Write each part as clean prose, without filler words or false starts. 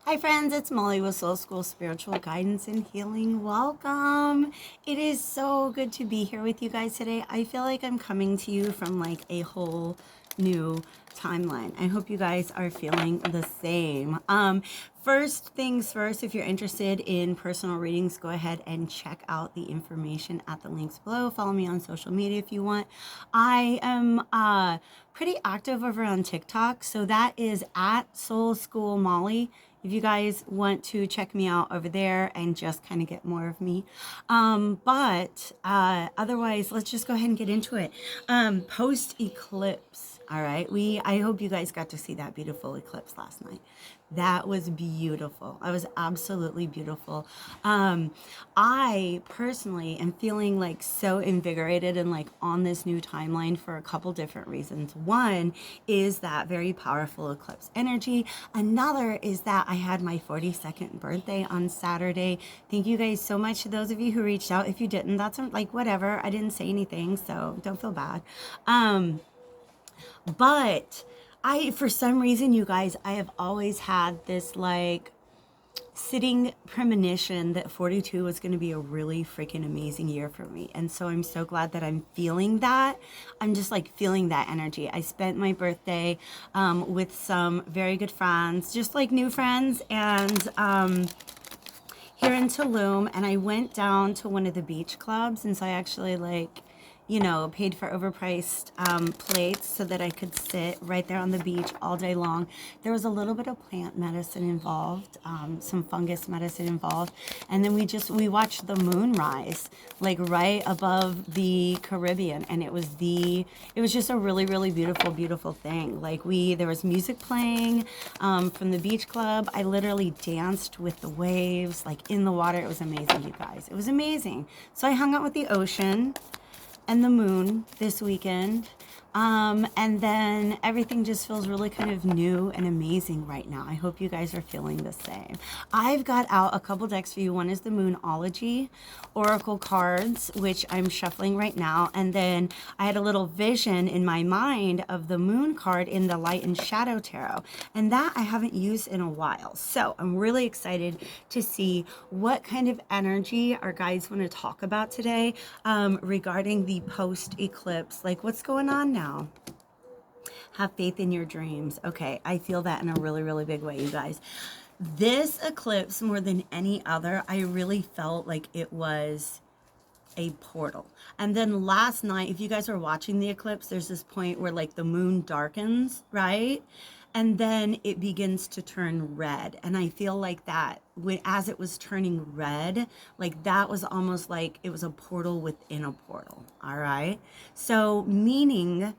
Hi friends, it's Molly with Soul School Spiritual Guidance and Healing. Welcome. It is so good to be here with you guys today. I feel like I'm coming to you from like a whole new timeline. I hope you guys are feeling the same. First things first, if you're interested in personal readings, go ahead and check out the information at the links below. Follow me on social media if you want. I am pretty active over on TikTok, so that is at Soul School Molly. If you guys want to check me out over there and just kind of get more of me. But otherwise, let's just go ahead and get into it. Post-eclipse. All right. I hope you guys got to see that beautiful eclipse last night. That was beautiful. That was absolutely beautiful. I personally am feeling like so invigorated and like on this new timeline for a couple different reasons. One is that very powerful eclipse energy. Another is that I had my 42nd birthday on Saturday. Thank you guys so much to those of you who reached out. If you didn't, that's like whatever. I didn't say anything, so don't feel bad. But for some reason, you guys, I have always had this like sitting premonition that 42 was going to be a really freaking amazing year for me. And so I'm so glad that I'm feeling that. I'm just like feeling that energy. I spent my birthday with some very good friends, just like new friends, and here in Tulum, and I went down to one of the beach clubs, and so I actually paid for overpriced plates so that I could sit right there on the beach all day long. There was a little bit of plant medicine involved, some fungus medicine involved, and then we watched the moon rise like right above the Caribbean, and it was just a really really beautiful thing. Like there was music playing from the beach club. I literally danced with the waves, like in the water. It was amazing, you guys. It was amazing. So I hung out with the ocean and the moon this weekend. And then everything just feels really kind of new and amazing right now. I hope you guys are feeling the same. I've got out a couple decks for you. One is the Moonology Oracle cards, which I'm shuffling right now. And then I had a little vision in my mind of the moon card in the Light and Shadow Tarot. And that I haven't used in a while. So I'm really excited to see what kind of energy our guides want to talk about today regarding the post-eclipse. Like what's going on now? Have faith in your dreams. Okay, I feel that in a really, really big way, you guys. This eclipse, more than any other, I really felt like it was a portal. And then last night, if you guys are watching the eclipse, there's this point where like the moon darkens, right? And then it begins to turn red. And I feel like that as it was turning red, like that was almost like it was a portal within a portal. All right. So meaning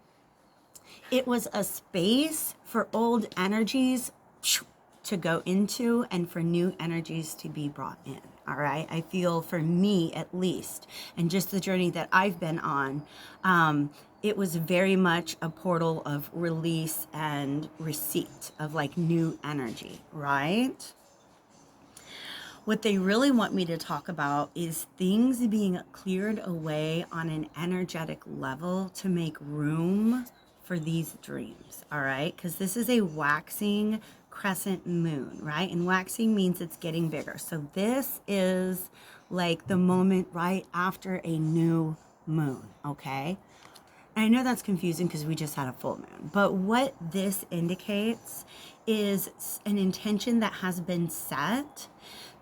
it was a space for old energies to go into and for new energies to be brought in. All right. I feel for me at least, and just the journey that I've been on, it was very much a portal of release and receipt of like new energy, right? What they really want me to talk about is things being cleared away on an energetic level to make room for these dreams, all right? Because this is a waxing crescent moon, right? And waxing means it's getting bigger. So this is like the moment right after a new moon, okay? And I know that's confusing because we just had a full moon, but what this indicates is an intention that has been set.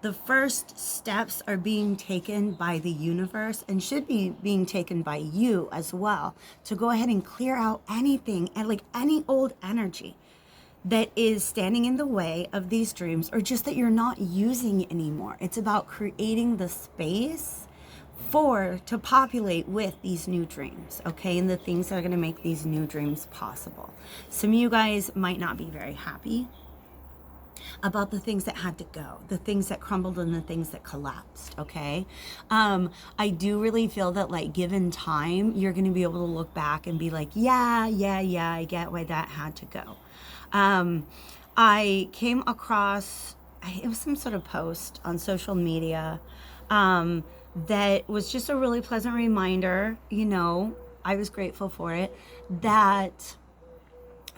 The first steps are being taken by the universe and should be being taken by you as well to go ahead and clear out anything and like any old energy that is standing in the way of these dreams or just that you're not using anymore. It's about creating the space to populate with these new dreams, okay, and the things that are going to make these new dreams possible. Some of you guys might not be very happy about the things that had to go, the things that crumbled and the things that collapsed, okay? I do really feel that like given time, you're going to be able to look back and be like, yeah, I get why that had to go. I came across, it was some sort of post on social media that was just a really pleasant reminder, I was grateful for it, that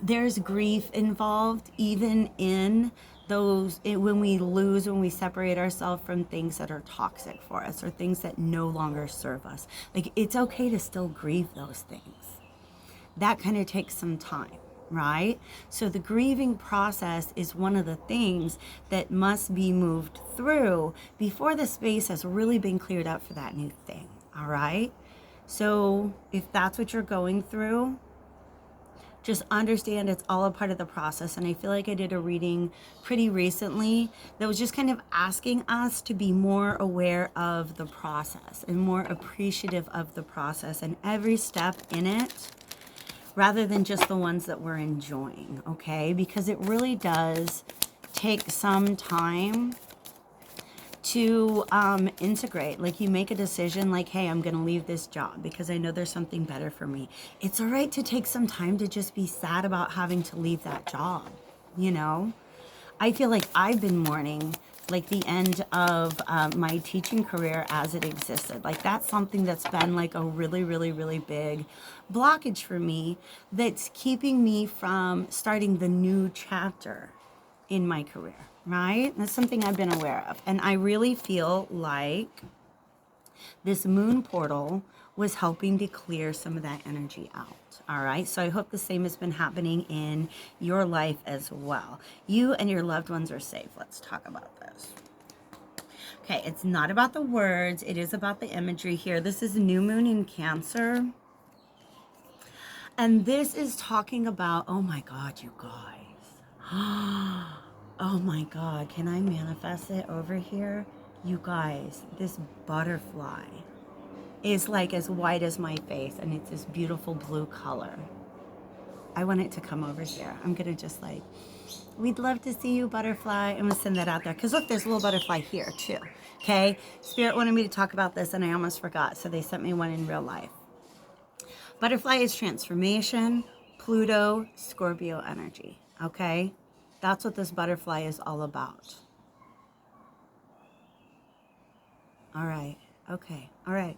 there's grief involved even in when we lose, when we separate ourselves from things that are toxic for us or things that no longer serve us. Like, it's okay to still grieve those things. That kind of takes some time, right? So the grieving process is one of the things that must be moved through before the space has really been cleared up for that new thing. All right? So if that's what you're going through, just understand it's all a part of the process. And I feel like I did a reading pretty recently that was just kind of asking us to be more aware of the process and more appreciative of the process and every step in it, rather than just the ones that we're enjoying, okay? Because it really does take some time to integrate. Like, you make a decision like, hey, I'm gonna leave this job because I know there's something better for me. It's all right to take some time to just be sad about having to leave that job, you know? I feel like I've been mourning like the end of my teaching career as it existed. Like, that's something that's been like a really, really, really big blockage for me that's keeping me from starting the new chapter in my career, right? That's something I've been aware of. And I really feel like this moon portal was helping to clear some of that energy out. All right. So I hope the same has been happening in your life as well. You and your loved ones are safe. Let's talk about this. Okay. It's not about the words. It is about the imagery here. This is new moon in Cancer. And this is talking about, oh my God, you guys. Oh my God. Can I manifest it over here? You guys, this butterfly is like as white as my face, and it's this beautiful blue color. I want it to come over here. I'm gonna just like, we'd love to see you, butterfly. I'm gonna send that out there. Because look, there's a little butterfly here too. Okay, Spirit wanted me to talk about this and I almost forgot, so they sent me one in real life. Butterfly is transformation, Pluto, Scorpio energy. Okay, that's what this butterfly is all about. All right, okay, all right.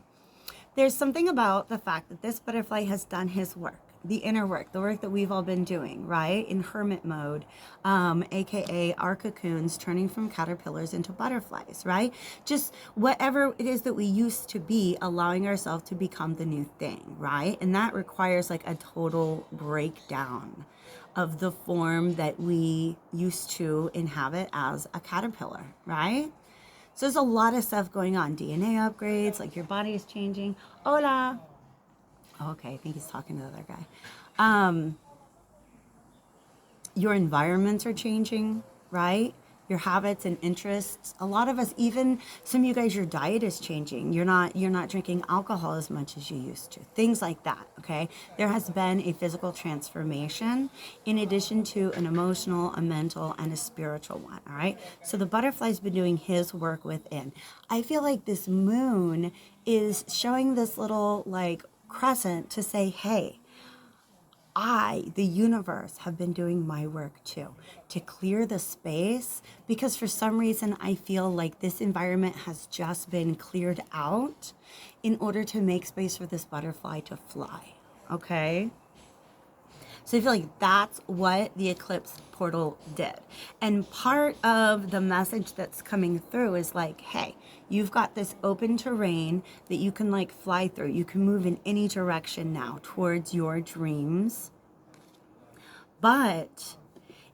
There's something about the fact that this butterfly has done his work, the inner work, the work that we've all been doing, right? In hermit mode, AKA our cocoons turning from caterpillars into butterflies, right? Just whatever it is that we used to be, allowing ourselves to become the new thing, right? And that requires like a total breakdown of the form that we used to inhabit as a caterpillar, right? So there's a lot of stuff going on. DNA upgrades, like your body is changing. Hola. Oh, okay, I think he's talking to the other guy. Your environments are changing, right? Your habits and interests. A lot of us, even some of you guys, your diet is changing. You're not drinking alcohol as much as you used to. Things like that, okay? There has been a physical transformation in addition to an emotional, a mental, and a spiritual one, all right? So the butterfly's been doing his work within. I feel like this moon is showing this little like crescent to say, hey, I, the universe, have been doing my work too, to clear the space, because for some reason I feel like this environment has just been cleared out in order to make space for this butterfly to fly, okay? So I feel like that's what the eclipse portal did. And part of the message that's coming through is like, hey, you've got this open terrain that you can like fly through. You can move in any direction now towards your dreams. But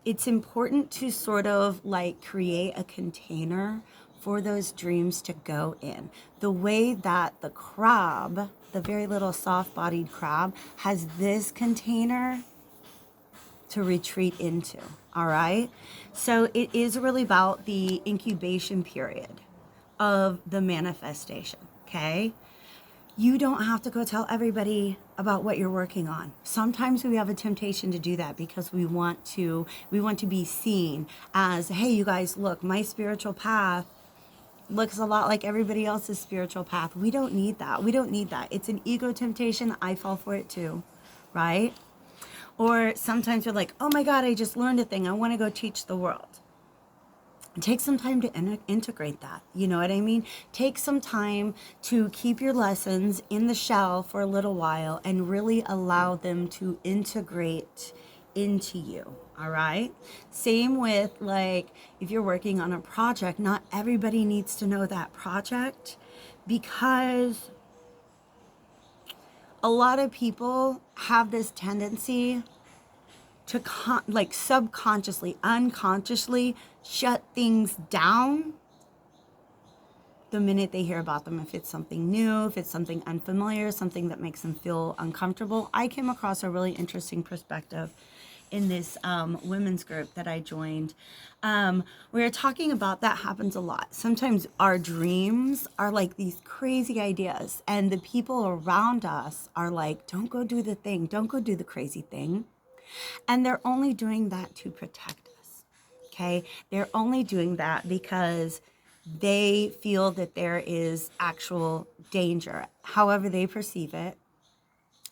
it's important to sort of like create a container for those dreams to go in. The way that the crab, the very little soft-bodied crab, has this container to retreat into, all right? So it is really about the incubation period of the manifestation, okay? You don't have to go tell everybody about what you're working on. Sometimes we have a temptation to do that because we want to be seen as, hey, you guys, look, my spiritual path looks a lot like everybody else's spiritual path. We don't need that. We don't need that. It's an ego temptation. I fall for it too, right? Or sometimes you're like, oh my God, I just learned a thing. I want to go teach the world. Take some time to integrate that. You know what I mean? Take some time to keep your lessons in the shell for a little while and really allow them to integrate into you. All right. Same with like if you're working on a project, not everybody needs to know that project, because a lot of people have this tendency to like subconsciously, unconsciously shut things down the minute they hear about them. If it's something new, if it's something unfamiliar, something that makes them feel uncomfortable. I came across a really interesting perspective in this women's group that I joined. We were talking about that happens a lot. Sometimes our dreams are like these crazy ideas, and the people around us are like, don't go do the thing, don't go do the crazy thing. And they're only doing that to protect us. Okay? They're only doing that because they feel that there is actual danger, however they perceive it,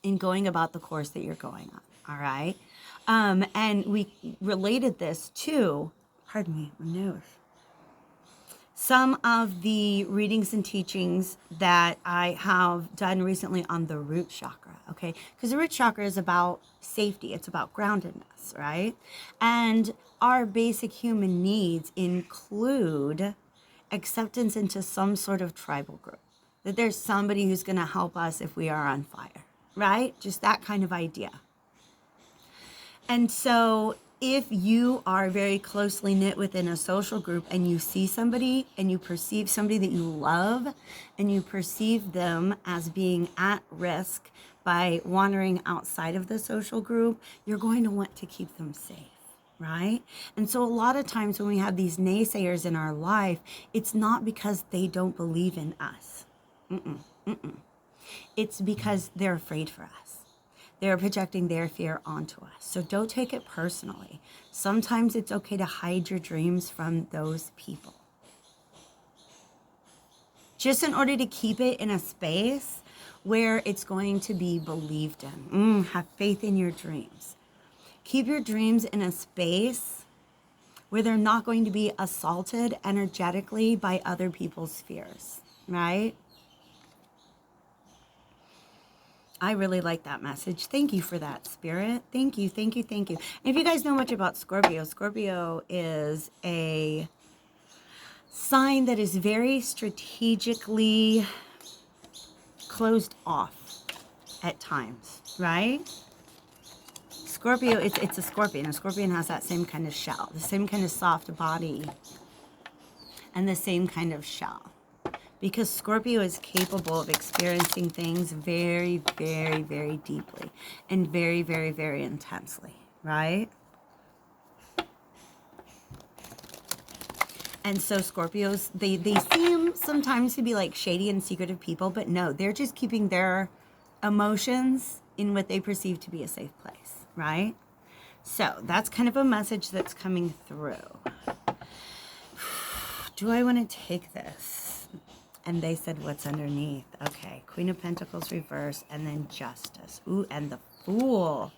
in going about the course that you're going on. All right. And we related this to, pardon me, my nose, some of the readings and teachings that I have done recently on the root chakra. Okay. Because the root chakra is about safety, it's about groundedness, right? And our basic human needs include acceptance into some sort of tribal group, that there's somebody who's going to help us if we are on fire, right? Just that kind of idea. And so if you are very closely knit within a social group and you see somebody and you perceive somebody that you love and you perceive them as being at risk by wandering outside of the social group, you're going to want to keep them safe. Right? And so a lot of times when we have these naysayers in our life, it's not because they don't believe in us. It's because they're afraid for us. They're projecting their fear onto us. So don't take it personally. Sometimes it's okay to hide your dreams from those people, just in order to keep it in a space where it's going to be believed in. Have faith in your dreams. Keep your dreams in a space where they're not going to be assaulted energetically by other people's fears, right? I really like that message. Thank you for that, Spirit. Thank you, thank you, thank you. And if you guys know much about Scorpio, Scorpio is a sign that is very strategically closed off at times, right? Scorpio, it's a scorpion. A scorpion has that same kind of shell, the same kind of soft body, and the same kind of shell. Because Scorpio is capable of experiencing things very, very, very deeply and very, very, very intensely, right? And so Scorpios, they seem sometimes to be like shady and secretive people, but no, they're just keeping their emotions in what they perceive to be a safe place, right? So that's kind of a message that's coming through. Do I want to take this? And they said, what's underneath? Okay, Queen of Pentacles reverse, and then Justice. Ooh, and the Fool.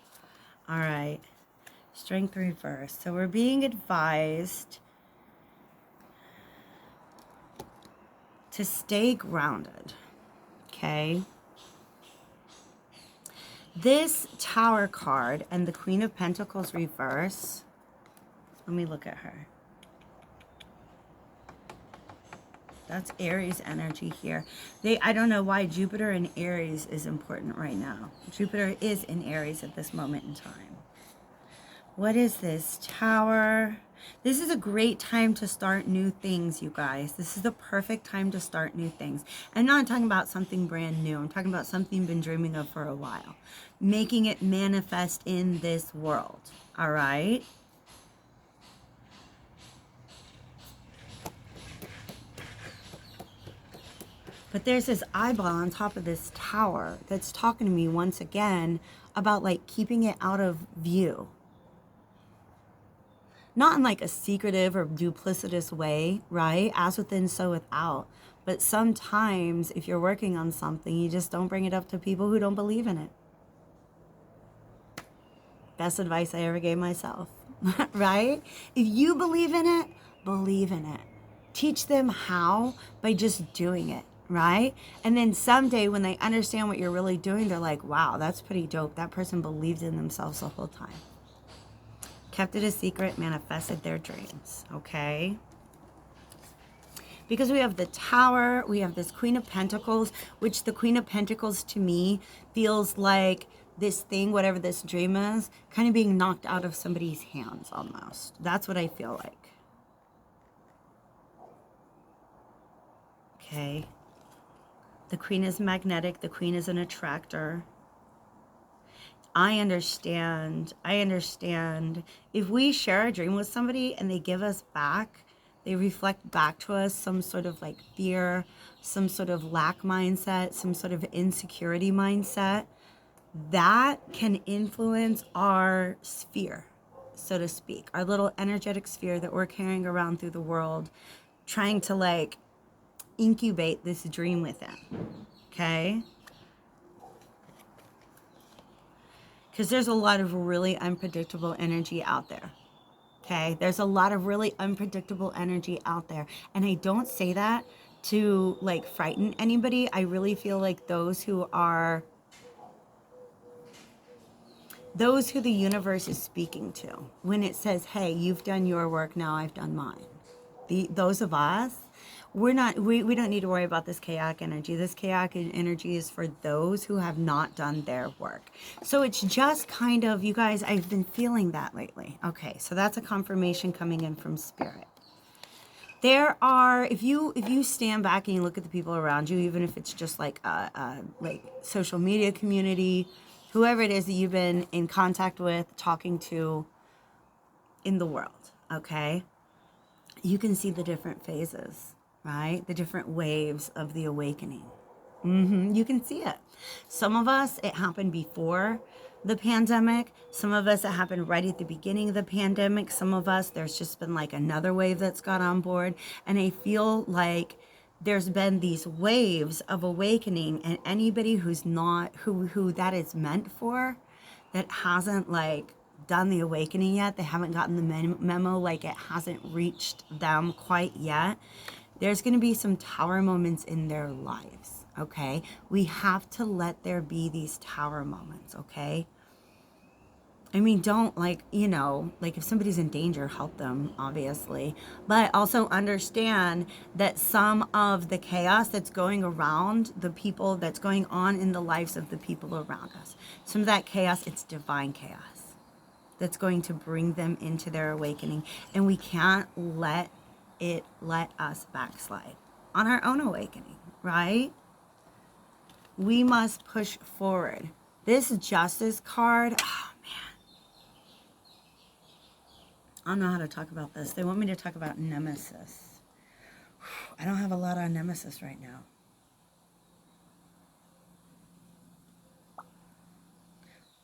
All right, Strength reverse. So we're being advised to stay grounded, okay? This Tower card and the Queen of Pentacles reverse, let me look at her. That's Aries energy here. I don't know why Jupiter in Aries is important right now. Jupiter is in Aries at this moment in time. What is this? Tower. This is a great time to start new things, you guys. This is the perfect time to start new things. I'm not talking about something brand new. I'm talking about something you've been dreaming of for a while. Making it manifest in this world. All right? But there's this eyeball on top of this tower that's talking to me once again about like keeping it out of view. Not in like a secretive or duplicitous way, right? As within, so without. But sometimes if you're working on something, you just don't bring it up to people who don't believe in it. Best advice I ever gave myself, right? If you believe in it, believe in it. Teach them how by just doing it, right? And then someday when they understand what you're really doing, they're like, wow, that's pretty dope. That person believed in themselves the whole time. kept it a secret, manifested their dreams, okay? Because we have the Tower, we have this Queen of Pentacles, which the Queen of Pentacles to me feels like this thing, whatever this dream is, kind of being knocked out of somebody's hands almost. That's what I feel like. Okay. The Queen is magnetic. The Queen is an attractor. I understand. If we share a dream with somebody and they give us back, they reflect back to us some sort of like fear, some sort of lack mindset, some sort of insecurity mindset, that can influence our sphere, so to speak, our little energetic sphere that we're carrying around through the world, trying to like incubate this dream within, okay? Because there's a lot of really unpredictable energy out there. Okay, there's a lot of really unpredictable energy out there. And I don't say that to like frighten anybody. I really feel like those who the universe is speaking to, when it says, hey, you've done your work, now I've done mine. Those of us, we don't need to worry about this chaotic energy. This chaotic energy is for those who have not done their work. So it's just kind of, you guys, I've been feeling that lately. Okay, so that's a confirmation coming in from Spirit. There are, if you stand back and you look at the people around you, even if it's just like like social media community, whoever it is that you've been in contact with, talking to in the world, okay? You can see the different phases, right? The different waves of the awakening. You can see it. Some of us, it happened before the pandemic. Some of us, it happened right at the beginning of the pandemic. Some of us, there's just been like another wave that's got on board. And I feel like there's been these waves of awakening, and anybody who's not, who that is meant for, that hasn't like done the awakening yet, they haven't gotten the memo, like it hasn't reached them quite yet, there's going to be some tower moments in their lives, okay? We have to let there be these tower moments, okay? I mean, don't like, you know, like if somebody's in danger, help them, obviously. But also understand that some of the chaos that's going around the people, that's going on in the lives of the people around us, some of that chaos, it's divine chaos that's going to bring them into their awakening. And we can't let us backslide on our own awakening, right? We must push forward. This Justice card, oh man. I don't know how to talk about this. They want me to talk about Nemesis. I don't have a lot on Nemesis right now.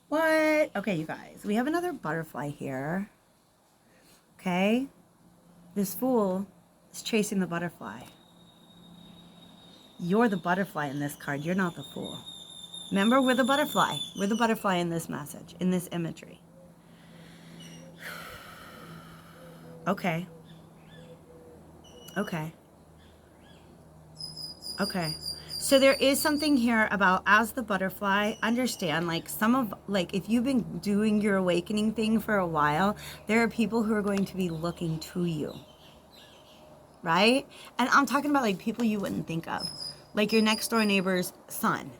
What? Okay, you guys, we have another butterfly here. Okay? This Fool is chasing the butterfly. You're the butterfly in this card. You're not the Fool. Remember, we're the butterfly. We're the butterfly in this message, in this imagery. Okay. Okay. Okay. So there is something here about, as the butterfly, understand, like some of, like if you've been doing your awakening thing for a while, there are people who are going to be looking to you, right? And I'm talking about like people you wouldn't think of, like your next door neighbor's son.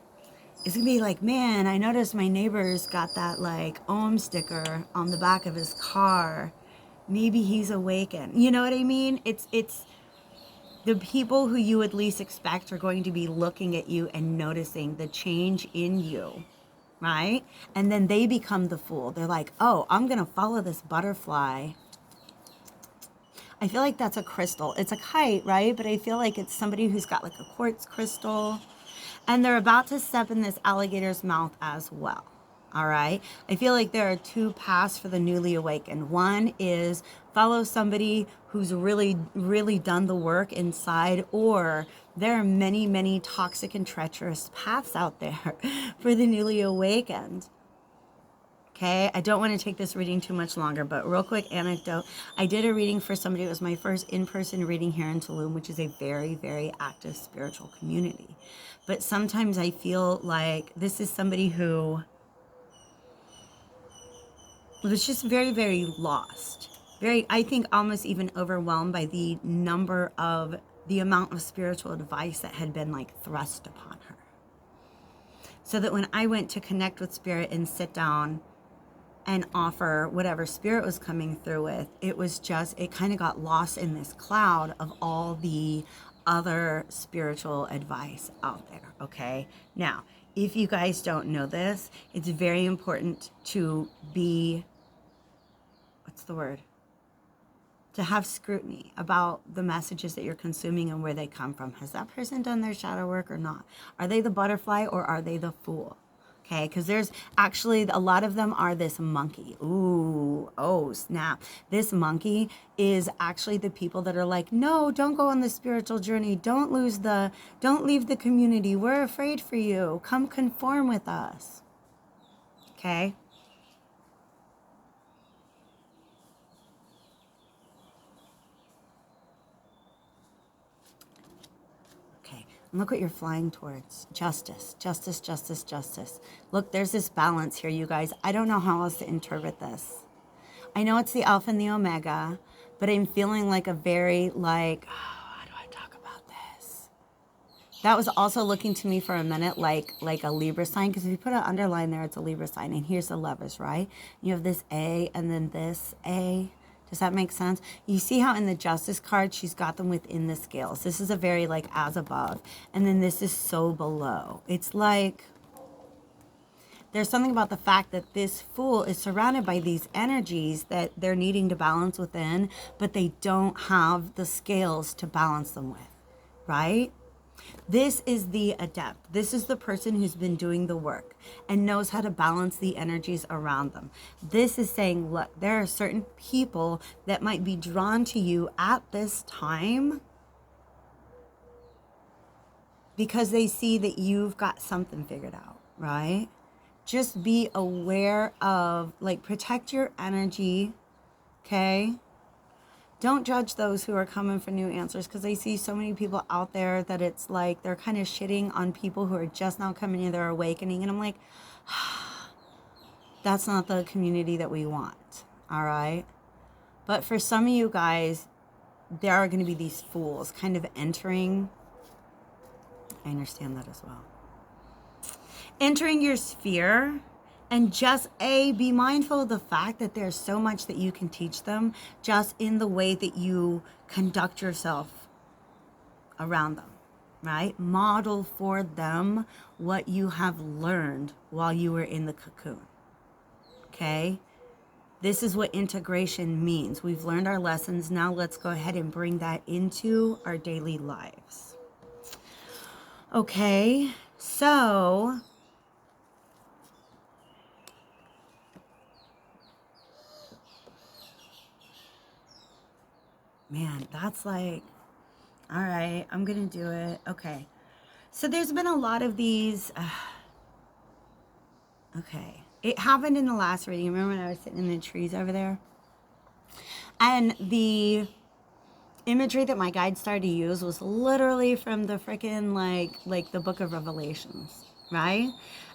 It's gonna be like, man, I noticed my neighbor's got that like Om sticker on the back of his car. Maybe he's awakened. You know what I mean? It's the people who you would least expect are going to be looking at you and noticing the change in you, right? And then they become the Fool. They're like, oh, I'm going to follow this butterfly. I feel like that's a crystal. It's a kite, right? But I feel like it's somebody who's got like a quartz crystal. And they're about to step in this alligator's mouth as well. All right. I feel like there are two paths for the newly awakened. One is follow somebody who's really, really done the work inside, or there are many, many toxic and treacherous paths out there for the newly awakened. Okay, I don't want to take this reading too much longer, but real quick anecdote. I did a reading for somebody. It was my first in-person reading here in Tulum, which is a very, very active spiritual community. But sometimes I feel like this is somebody who was just very, very lost. Very, I think almost even overwhelmed by the amount of spiritual advice that had been like thrust upon her. So that when I went to connect with spirit and sit down and offer whatever spirit was coming through with, it kind of got lost in this cloud of all the other spiritual advice out there. Okay. Now, if you guys don't know this, it's very important to be, what's the word? To have scrutiny about the messages that you're consuming and where they come from. Has that person done their shadow work or not? Are they the butterfly or are they the fool? Okay, because there's actually a lot of them are this monkey. Ooh, oh snap. This monkey is actually the people that are like, no, don't go on the spiritual journey. Don't leave the community. We're afraid for you. Come conform with us. Okay. And look what you're flying towards. Justice, justice, justice, justice. Look, there's this balance here, you guys. I don't know how else to interpret this. I know it's the Alpha and the Omega, but I'm feeling like a very how do I talk about this? That was also looking to me for a minute like a Libra sign, because if you put an underline there, it's a Libra sign. And here's the levers, right? You have this A and then this A. Does that make sense? You see how in the Justice card, she's got them within the scales. This is a very like as above. And then this is so below. It's like there's something about the fact that this Fool is surrounded by these energies that they're needing to balance within, but they don't have the scales to balance them with, right? This is the adept. This is the person who's been doing the work and knows how to balance the energies around them. This is saying, look, there are certain people that might be drawn to you at this time because they see that you've got something figured out, right? Just be aware of, protect your energy, okay? Don't judge those who are coming for new answers, because I see so many people out there that it's like they're kind of shitting on people who are just now coming in their awakening. And I'm like, that's not the community that we want. All right. But for some of you guys, there are going to be these fools kind of entering. I understand that as well. Entering your sphere. And just be mindful of the fact that there's so much that you can teach them just in the way that you conduct yourself around them, right? Model for them what you have learned while you were in the cocoon, okay? This is what integration means. We've learned our lessons. Now let's go ahead and bring that into our daily lives. Okay, so man, that's like, all right, I'm going to do it. Okay. So there's been a lot of these. Okay. It happened in the last reading. Remember when I was sitting in the trees over there? And the imagery that my guide started to use was literally from the freaking like the book of Revelations, right?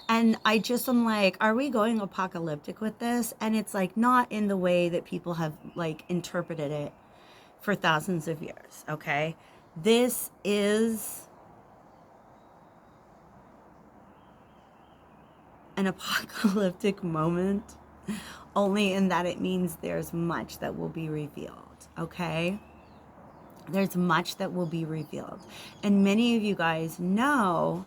And I just am like, are we going apocalyptic with this? And it's like not in the way that people have like interpreted it for thousands of years, okay? This is an apocalyptic moment, only in that it means there's much that will be revealed, okay? There's much that will be revealed. And many of you guys know,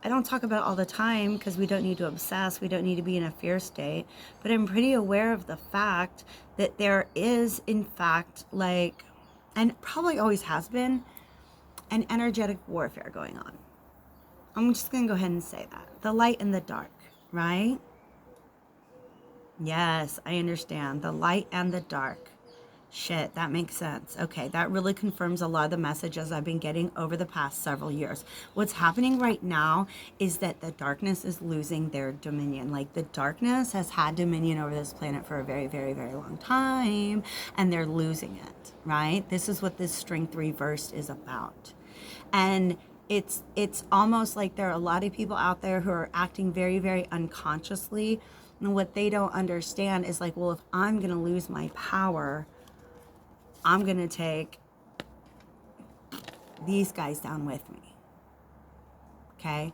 I don't talk about it all the time because we don't need to obsess. We don't need to be in a fear state. But I'm pretty aware of the fact that there is, in fact, and probably always has been, an energetic warfare going on. I'm just going to go ahead and say that. The light and the dark, right? Yes, I understand. The light and the dark. Shit, that makes sense. Okay, that really confirms a lot of the messages I've been getting over the past several years. What's happening right now is that the darkness is losing their dominion. Like the darkness has had dominion over this planet for a very, very, very long time, and they're losing it, right? This is what this strength reversed is about. And it's almost like there are a lot of people out there who are acting very, very unconsciously And what they don't understand is like, well, if I'm going to lose my power, I'm going to take these guys down with me. Okay?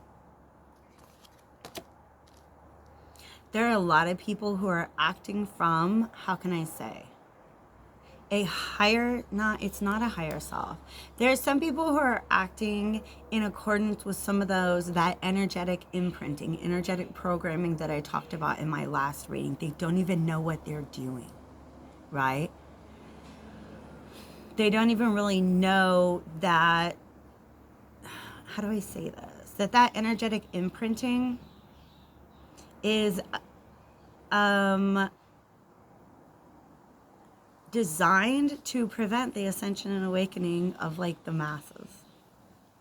There are a lot of people who are acting from, how can I say, a higher, it's not a higher self. There are some people who are acting in accordance with some of that energetic imprinting, energetic programming that I talked about in my last reading. They don't even know what they're doing, right? They don't even really know that, how do I say this? That energetic imprinting is designed to prevent the ascension and awakening of like the masses.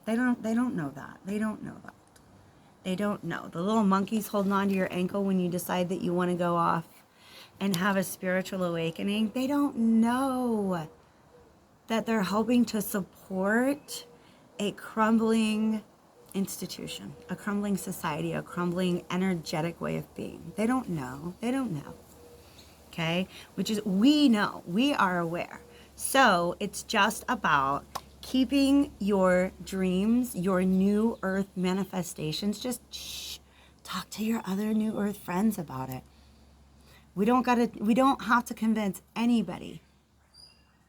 They don't know that. They don't know that. They don't know. The little monkeys holding on to your ankle when you decide that you want to go off and have a spiritual awakening, they don't know that they're helping to support a crumbling institution, a crumbling society, a crumbling energetic way of being. They don't know. They don't know. Okay? Which is, we know. We are aware. So it's just about keeping your dreams, your new earth manifestations, just talk to your other new earth friends about it. We don't have to convince anybody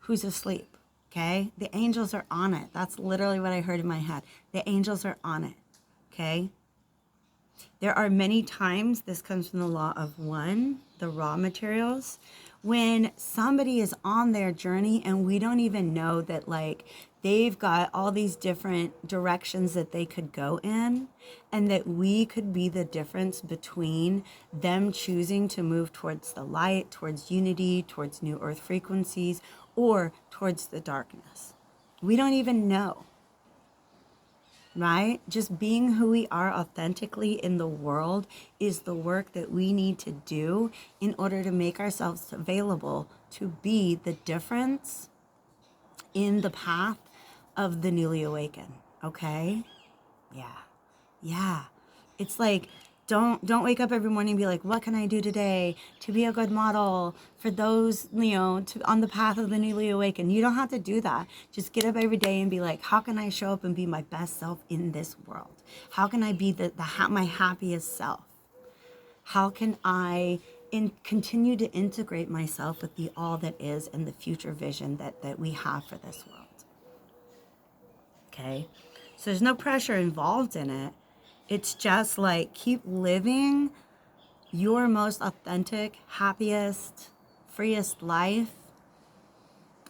who's asleep. Okay? The angels are on it. That's literally what I heard in my head. The angels are on it. Okay? There are many times, this comes from the law of one, the raw materials, when somebody is on their journey and we don't even know that like they've got all these different directions that they could go in, and that we could be the difference between them choosing to move towards the light, towards unity, towards new earth frequencies, or towards the darkness. We don't even know. Right? Just being who we are authentically in the world is the work that we need to do in order to make ourselves available to be the difference in the path of the newly awakened. Okay? Yeah. It's like, don't wake up every morning and be like, what can I do today to be a good model for those, on the path of the newly awakened? You don't have to do that. Just get up every day and be like, how can I show up and be my best self in this world? How can I be my happiest self? How can I continue to integrate myself with the all that is and the future vision that we have for this world? Okay? So there's no pressure involved in it. It's just like, keep living your most authentic, happiest, freest life.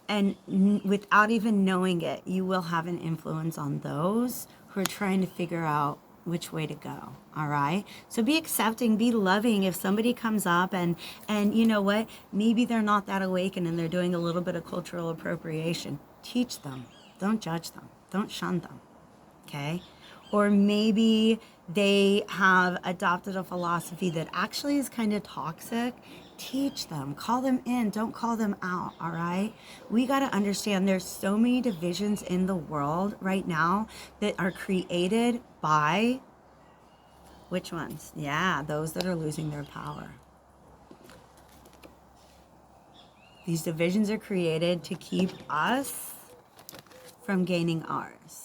And without even knowing it, you will have an influence on those who are trying to figure out which way to go. All right? So be accepting, be loving. If somebody comes up and you know what, maybe they're not that awakened and they're doing a little bit of cultural appropriation, teach them. Don't judge them. Don't shun them. Okay? Or maybe they have adopted a philosophy that actually is kind of toxic. Teach them, call them in, don't call them out, all right? We got to understand there's so many divisions in the world right now that are created by, which ones? Yeah, those that are losing their power. These divisions are created to keep us from gaining ours.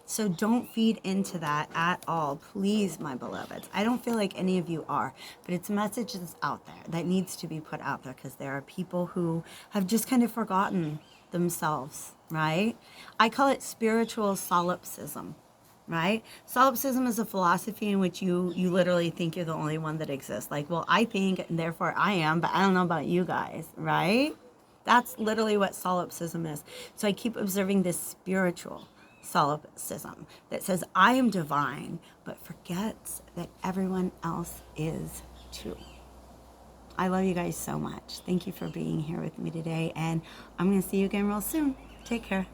So don't feed into that at all, please, my beloveds. I don't feel like any of you are, but it's a message that's out there that needs to be put out there, because there are people who have just kind of forgotten themselves, right? I call it spiritual solipsism, right? Solipsism is a philosophy in which you literally think you're the only one that exists. Like, well, I think, and therefore I am, but I don't know about you guys, right? That's literally what solipsism is. So I keep observing this spiritual solipsism that says I am divine, but forgets that everyone else is too. I love you guys so much. Thank you for being here with me today, and I'm going to see you again real soon. Take care.